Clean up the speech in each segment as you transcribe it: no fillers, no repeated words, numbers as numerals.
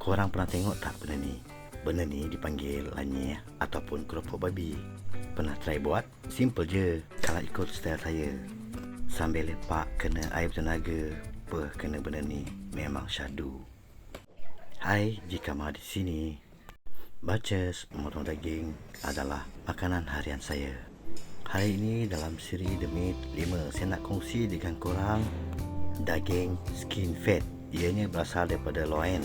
Korang pernah tengok tak benda ni? Benda ni dipanggil lanyih ataupun keropok babi. Pernah try buat? Simple je kalau ikut style saya. Sambil lepak kena air bertenaga, kena benda ni memang syadu. Hai, jika mau di sini. Baces, memotong daging adalah makanan harian saya. Hari ini dalam siri The Meat 5, saya nak kongsi dengan korang daging skin fat. Ianya berasal daripada loin.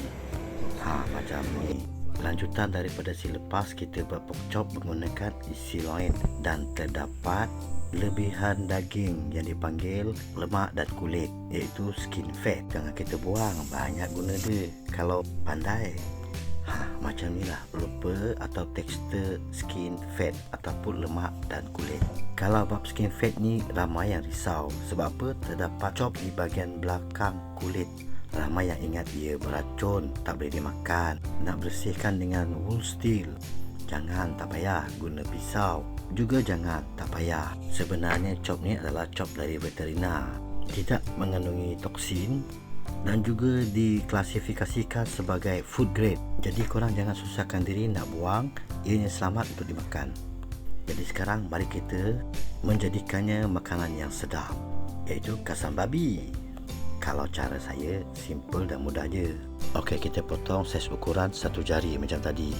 Macam ni. Lanjutan daripada si lepas kita buat pork chop menggunakan isi loin, dan terdapat lebihan daging yang dipanggil lemak dan kulit, iaitu skin fat. Jangan kita buang, banyak guna dia kalau pandai. Macam ni lah rupa atau tekstur skin fat ataupun lemak dan kulit. Kalau bab skin fat ni ramai yang risau. Sebab apa? Terdapat chop di bahagian belakang kulit. Ramai yang ingat ia beracun, tak boleh dimakan. Nak bersihkan dengan wool steel, jangan, tak payah. Guna pisau juga jangan, tak payah. Sebenarnya chop ni adalah chop dari veterina, tidak mengandungi toksin dan juga diklasifikasikan sebagai food grade. Jadi korang jangan susahkan diri nak buang, ianya selamat untuk dimakan. Jadi sekarang mari kita menjadikannya makanan yang sedap, iaitu kasam babi. Kalau cara saya simple dan mudah je. Okey, kita potong saiz ukuran 1 jari macam tadi.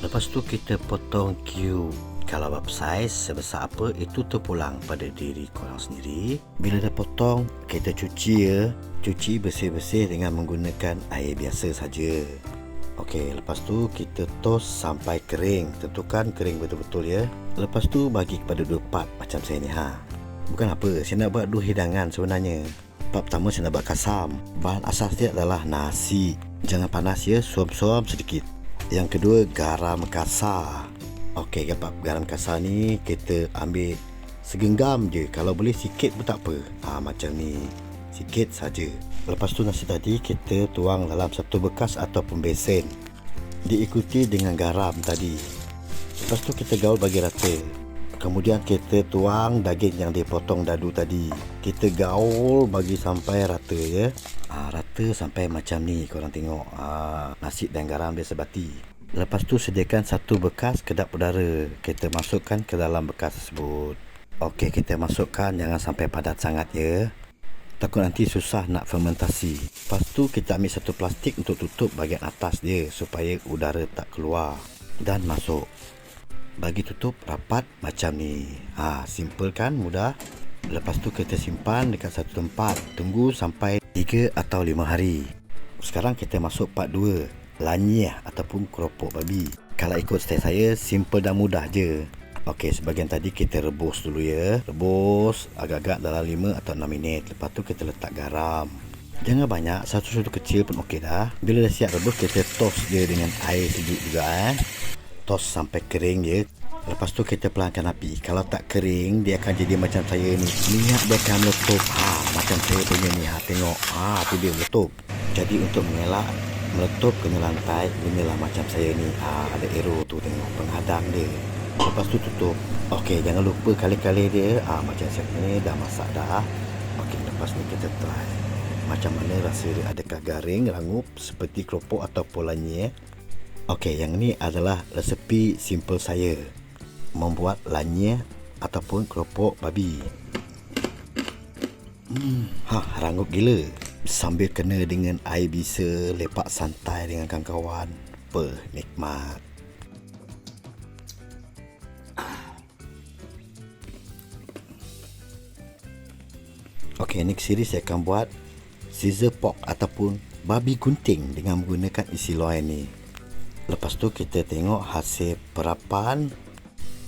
Lepas tu kita potong cube. Kalau bab saiz sebesar apa, itu terpulang pada diri korang sendiri. Bila dah potong, kita cuci ya. Cuci bersih-bersih dengan menggunakan air biasa saja. Okey, lepas tu kita toast sampai kering. Tentukan kering betul-betul ya. Lepas tu bagi kepada 2 part macam saya ni. Bukan apa, saya nak buat 2 hidangan sebenarnya. Part pertama saya nak buat kasam. Bahan asas dia adalah nasi. Jangan panas ya, suam-suam sedikit. Yang kedua, garam kasar. Okey, garam kasar ni kita ambil segenggam je. Kalau boleh sikit pun tak apa. Macam ni, sikit saja. Lepas tu nasi tadi kita tuang dalam satu bekas ataupun besen, diikuti dengan garam tadi. Lepas tu kita gaul bagi rata. Kemudian kita tuang daging yang dipotong dadu tadi. Kita gaul bagi sampai rata ya. Rata sampai macam ni korang tengok. Nasi dan garam dia sebati. Lepas tu sediakan satu bekas kedap udara. Kita masukkan ke dalam bekas tersebut. Okey, kita masukkan, jangan sampai padat sangat ya. Takut nanti susah nak fermentasi. Lepas tu kita ambil satu plastik untuk tutup bahagian atas dia supaya udara tak keluar dan masuk. Bagi tutup rapat macam ni. Simple kan, mudah. Lepas tu kita simpan dekat satu tempat. Tunggu sampai 3 atau 5 hari. Sekarang kita masuk part 2, lanyih ataupun keropok babi. Kalau ikut style saya, simple dan mudah je. Okey, sebahagian tadi kita rebus dulu ya. Rebus agak-agak dalam 5 atau 6 minit. Lepas tu kita letak garam. Jangan banyak, satu-satu kecil pun okey dah. Bila dah siap rebus, kita toast dia dengan air sejuk juga Toast sampai kering je. Lepas tu kita pelankan api. Kalau tak kering, dia akan jadi macam saya ni. Minyak dia akan meletup. Macam saya punya ni. Tengok. Tu dia meletup. Jadi untuk mengelak meletup kena lantai, gunalah macam saya ni. Ada arrow tu, tengok penghadang dia. Lepas tu tutup. Okey, jangan lupa kali-kali dia. Macam saya ni dah masak dah. Okey, lepas ni kita try. Macam mana rasa dia, adakah garing, rangup seperti keropok ataupun lanyih. Okey, yang ni adalah resepi simple saya membuat lanyih ataupun keropok babi. Rangup gila. Sambil kena dengan air bisa, lepak santai dengan kawan-kawan. Nikmat. Okey, next series saya akan buat Caesar pork ataupun babi gunting dengan menggunakan isi loin ni. Lepas tu kita tengok hasil perapan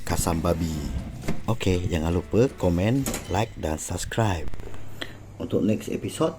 kasam babi. Okey, jangan lupa komen, like dan subscribe. Untuk next episode,